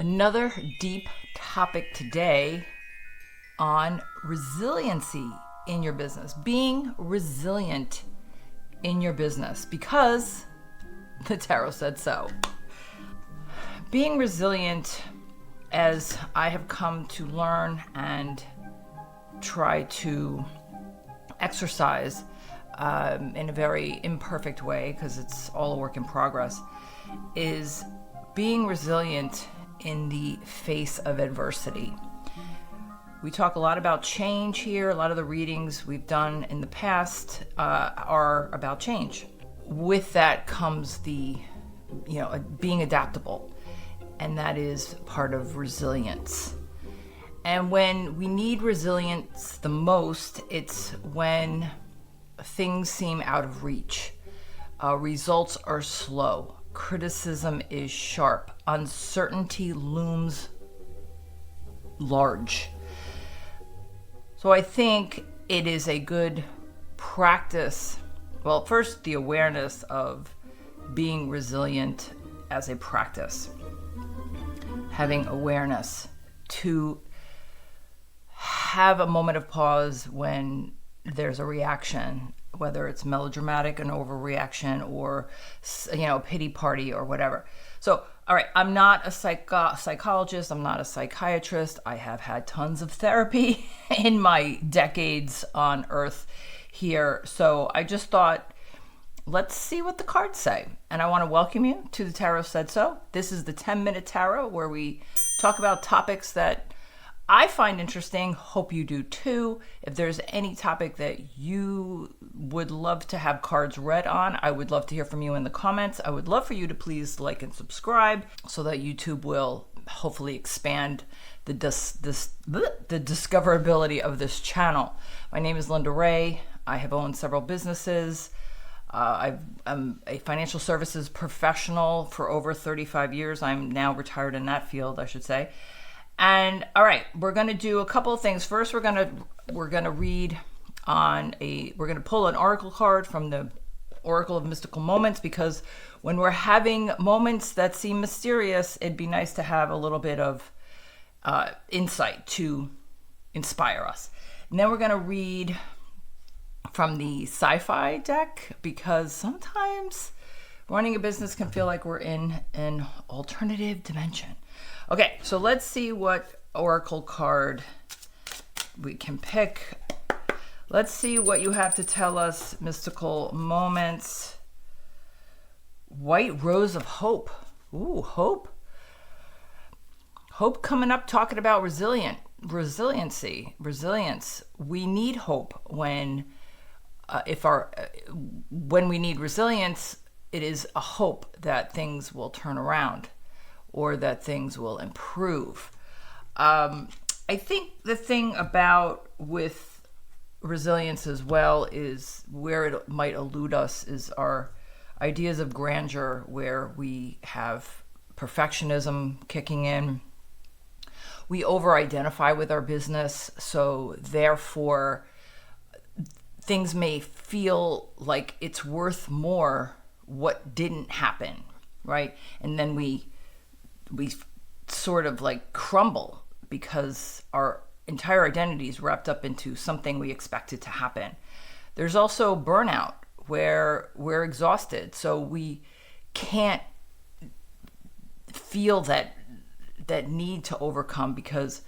Another deep topic today on resiliency in your business, being resilient in your business because the tarot said so. Being resilient, as I have come to learn and try to exercise in a very imperfect way, because it's all a work in progress, is being resilient in the face of adversity. We talk a lot about change here. A lot of the readings we've done in the past are about change. With that comes the, being adaptable, and that is part of resilience. And when we need resilience the most, it's when things seem out of reach. Results are slow. Criticism is sharp. Uncertainty looms large. So I think it is a good practice. Well, first, the awareness of being resilient as a practice. Having awareness to have a moment of pause when there's a reaction, whether it's melodramatic, an overreaction, or pity party or whatever. So, all right, I'm not a psychologist. I'm not a psychiatrist. I have had tons of therapy in my decades on Earth here. So I just thought, let's see what the cards say. And I want to welcome you to the Tarot Said So. This is the 10-minute tarot where we talk about topics that I find interesting. Hope you do too. If there's any topic that you would love to have cards read on, I would love to hear from you in the comments. I would love for you to please like and subscribe so that YouTube will hopefully expand the discoverability of this channel. My name is Linda Ray. I have owned several businesses. I'm a financial services professional for over 35 years. I'm now retired in that field, I should say. And all right, we're going to do a couple of things. First, we're going to pull an oracle card from the Oracle of Mystical Moments, because when we're having moments that seem mysterious, it'd be nice to have a little bit of insight to inspire us. And then we're going to read from the sci-fi deck, because sometimes running a business can feel like we're in an alternative dimension. Okay, so let's see what oracle card we can pick. Let's see what you have to tell us, mystical moments. White Rose of Hope. Ooh, hope. Hope coming up, talking about resilience. We need hope when we need resilience. It is a hope that things will turn around, or that things will improve. I think the thing about with resilience as well is where it might elude us is our ideas of grandeur, where we have perfectionism kicking in. We over-identify with our business, so therefore things may feel like it's worth more what didn't happen, right? And then we sort of like crumble because our entire identity is wrapped up into something we expected to happen. There's also burnout, where we're exhausted, so we can't feel that need to overcome because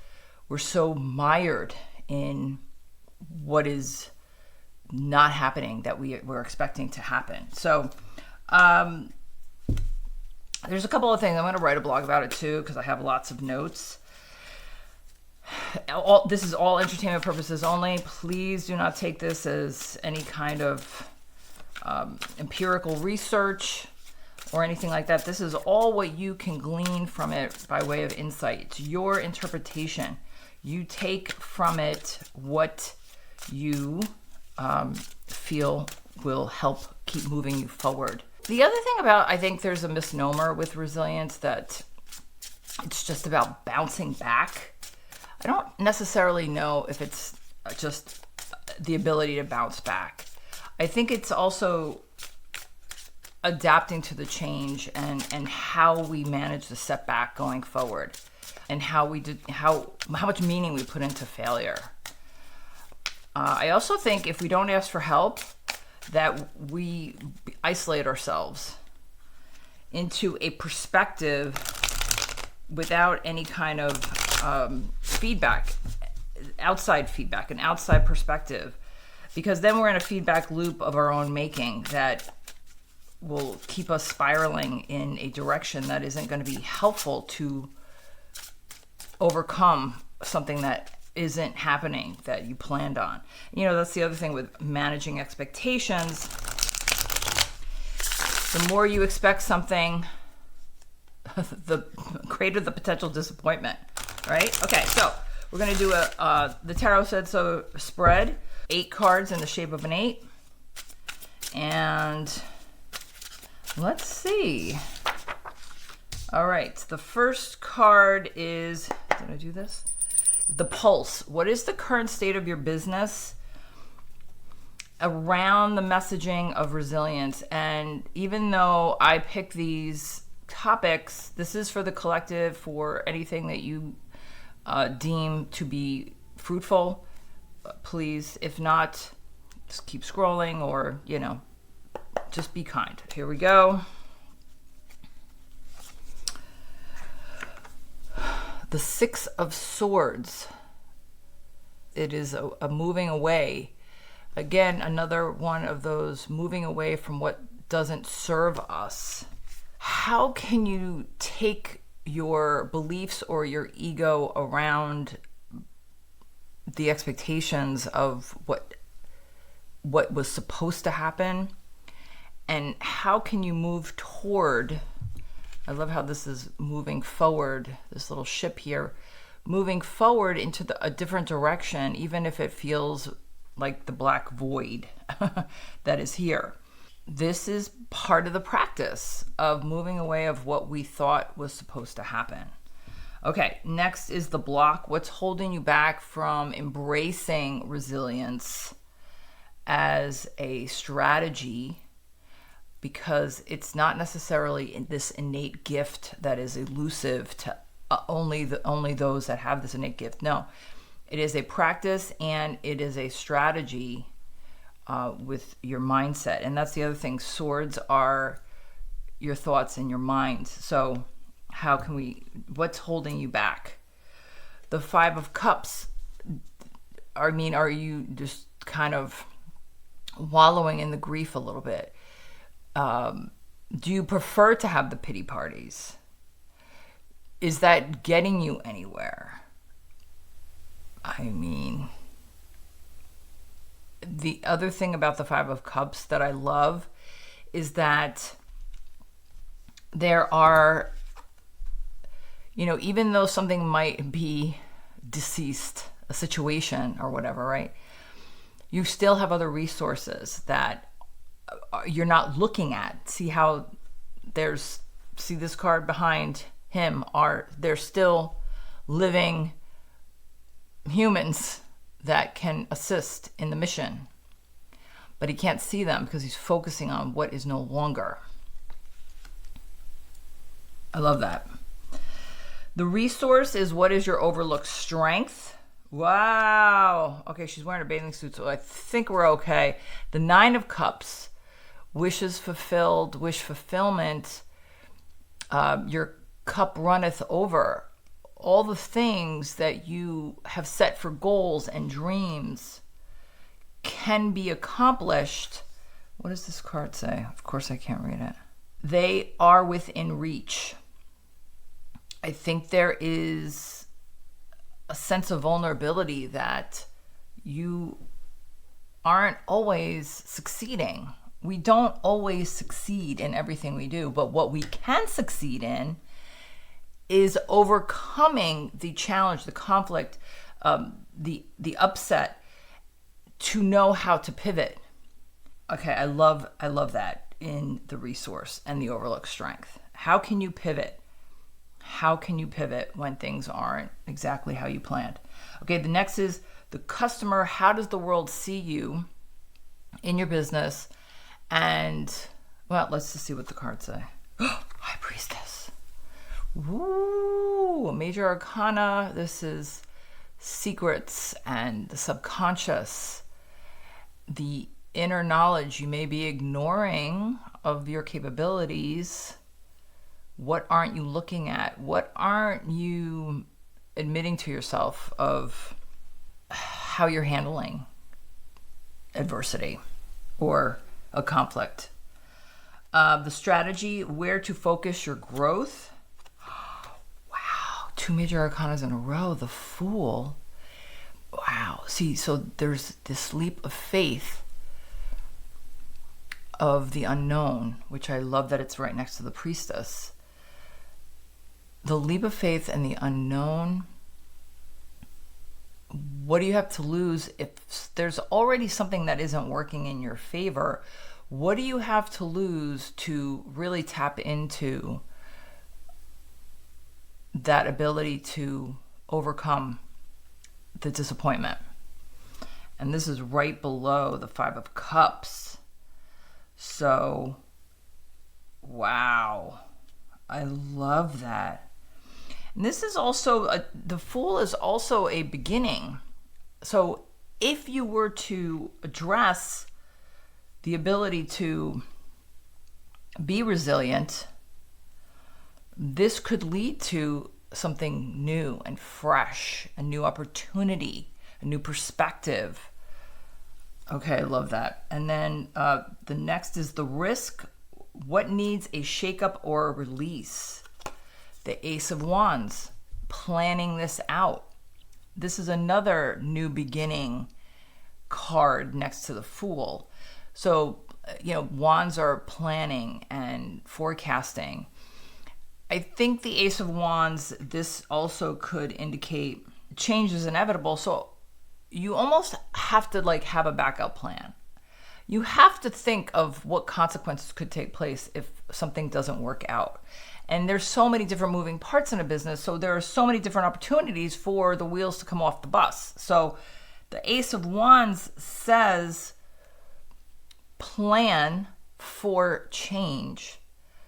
we're so mired in what is not happening that we're expecting to happen. So there's a couple of things. I'm going to write a blog about it too, because I have lots of notes. This is all entertainment purposes only. Please do not take this as any kind of empirical research or anything like that. This is all what you can glean from it by way of insight. It's your interpretation. You take from it what you feel will help keep moving you forward. The other thing about, I think there's a misnomer with resilience that it's just about bouncing back. I don't necessarily know if it's just the ability to bounce back. I think it's also adapting to the change and how we manage the setback going forward, and how much meaning we put into failure. I also think if we don't ask for help, that we isolate ourselves into a perspective without any kind of feedback, outside feedback, an outside perspective, because then we're in a feedback loop of our own making that will keep us spiraling in a direction that isn't going to be helpful to overcome something that isn't happening that you planned on. That's the other thing with managing expectations. The more you expect something, the greater the potential disappointment, right? Okay, so we're going to do the Tarot Said So spread, 8 cards in the shape of an 8. And let's see. All right, the first card is, did I do this? The pulse. What is the current state of your business around the messaging of resilience? And even though I pick these topics, this is for the collective, for anything that you deem to be fruitful. Please, if not, just keep scrolling, or, just be kind. Here we go. The 6 of Swords. It is a moving away. Again, another one of those moving away from what doesn't serve us. How can you take your beliefs or your ego around the expectations of what was supposed to happen? And how can you move toward, I love how this is moving forward, this little ship here, moving forward into a different direction, even if it feels like the black void that is here. This is part of the practice of moving away of what we thought was supposed to happen. Okay, next is the block. What's holding you back from embracing resilience as a strategy? Because it's not necessarily this innate gift that is elusive to only those that have this innate gift. No, it is a practice and it is a strategy with your mindset. And that's the other thing. Swords are your thoughts and your mind. So what's holding you back? The 5 of Cups. Are you just kind of wallowing in the grief a little bit? Do you prefer to have the pity parties? Is that getting you anywhere? The other thing about the 5 of Cups that I love is that there are, even though something might be deceased, a situation or whatever, right? You still have other resources that you're not looking at. See this card behind him, they're still living humans that can assist in the mission, but he can't see them because he's focusing on what is no longer. I love that. The resource is, what is your overlooked strength? Wow. Okay, she's wearing a bathing suit, so I think we're okay. The 9 of Cups, wishes fulfilled, wish fulfillment. Your cup runneth over. All the things that you have set for goals and dreams can be accomplished. What does this card say? Of course I can't read it. They are within reach. I think there is a sense of vulnerability that you aren't always succeeding. We don't always succeed in everything we do, but what we can succeed in is overcoming the challenge, the conflict, the upset, to know how to pivot. Okay, I love that in the resource and the overlooked strength. How can you pivot? How can you pivot when things aren't exactly how you planned? Okay, the next is the customer. How does the world see you in your business? And Well, let's just see what the cards say. High Priestess. Woo! Major Arcana. This is secrets and the subconscious, the inner knowledge you may be ignoring of your capabilities. What aren't you looking at? What aren't you admitting to yourself of how you're handling adversity or a conflict? The strategy, where to focus your growth. Wow, 2 major arcanas in a row. The Fool. Wow. See, so there's this leap of faith of the unknown, which I love that it's right next to the Priestess. The leap of faith and the unknown. What do you have to lose if there's already something that isn't working in your favor? What do you have to lose to really tap into that ability to overcome the disappointment? And this is right below the 5 of Cups. So, wow, I love that. And this is also, the Fool is also a beginning. So if you were to address the ability to be resilient, this could lead to something new and fresh, a new opportunity, a new perspective. Okay, I love that. And then the next is the Risk. What needs a shakeup or a release? The Ace of Wands, planning this out. This is another new beginning card next to the Fool. So, wands are planning and forecasting. I think the Ace of Wands, this also could indicate change is inevitable. So you almost have to have a backup plan. You have to think of what consequences could take place if something doesn't work out. And there's so many different moving parts in a business. So there are so many different opportunities for the wheels to come off the bus. So the Ace of Wands says plan for change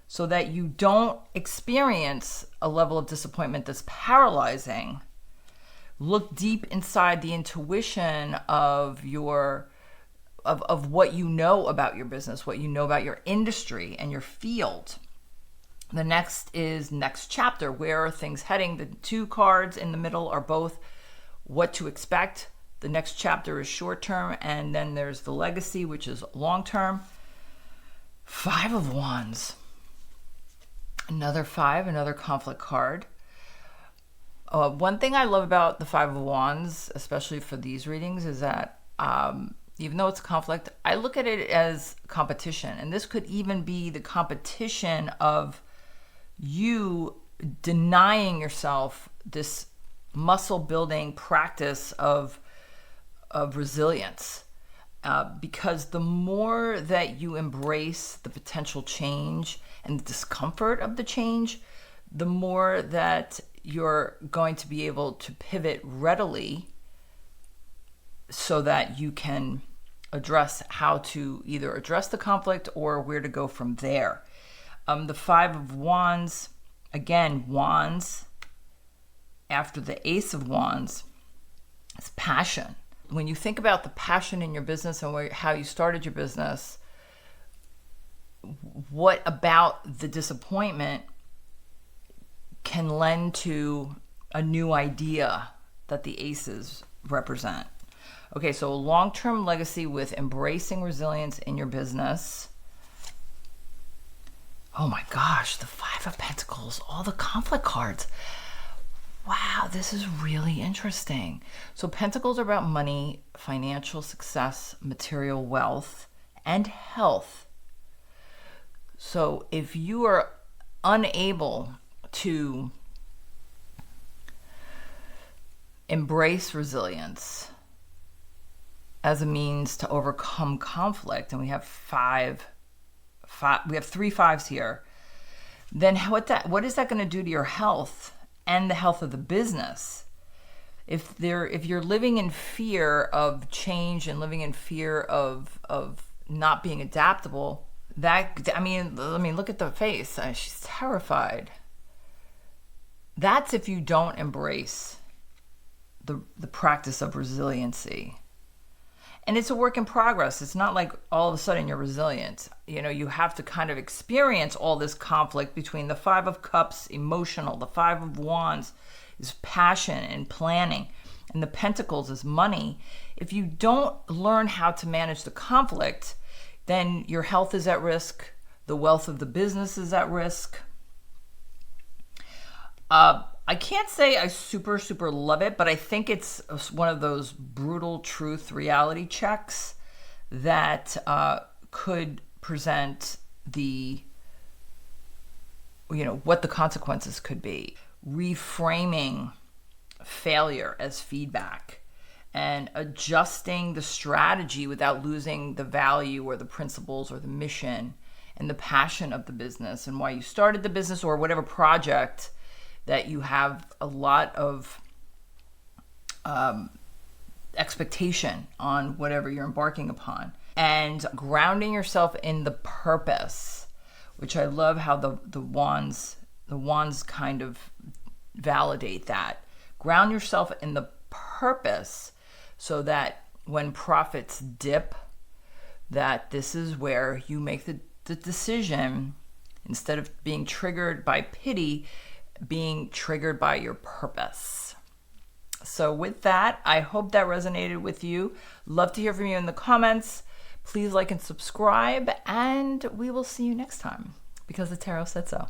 so that you don't experience a level of disappointment that's paralyzing. Look deep inside the intuition of what you know about your business, what you know about your industry and your field. The next is next chapter. Where are things heading? The 2 cards in the middle are both what to expect. The next chapter is short term, and then there's the legacy, which is long term. 5 of Wands. Another 5, another conflict card. One thing I love about the 5 of Wands, especially for these readings, is that even though it's conflict, I look at it as competition. And this could even be the competition of you denying yourself this muscle building practice of resilience. Because the more that you embrace the potential change and the discomfort of the change, the more that you're going to be able to pivot readily so that you can address how to either address the conflict or where to go from there. The 5 of Wands, again, Wands, after the Ace of Wands, is passion. When you think about the passion in your business and how you started your business, what about the disappointment can lend to a new idea that the aces represent? Okay, so long-term legacy with embracing resilience in your business. Oh my gosh, the 5 of Pentacles, all the conflict cards. Wow, this is really interesting. So Pentacles are about money, financial success, material wealth, and health. So if you are unable to embrace resilience as a means to overcome conflict, and we have we have 3 5s here, then what is that going to do to your health and the health of the business? If you're living in fear of change and living in fear of not being adaptable, I mean, look at the face. She's terrified. That's if you don't embrace the practice of resiliency. And it's a work in progress. It's not like all of a sudden you're resilient. You have to kind of experience all this conflict between the Five of Cups, emotional, the Five of Wands is passion and planning, and the Pentacles is money. If you don't learn how to manage the conflict, then your health is at risk, the wealth of the business is at risk. I can't say I super love it, but I think it's one of those brutal truth reality checks that could present what the consequences could be. Reframing failure as feedback and adjusting the strategy without losing the value or the principles or the mission and the passion of the business and why you started the business or whatever project that you have a lot of expectation on whatever you're embarking upon. And grounding yourself in the purpose, which I love how the wands kind of validate that. Ground yourself in the purpose so that when profits dip, that this is where you make the decision, instead of being triggered by pity, being triggered by your purpose. So with that, I hope that resonated with you. Love to hear from you in the comments. Please like and subscribe, and we will see you next time because the tarot said so.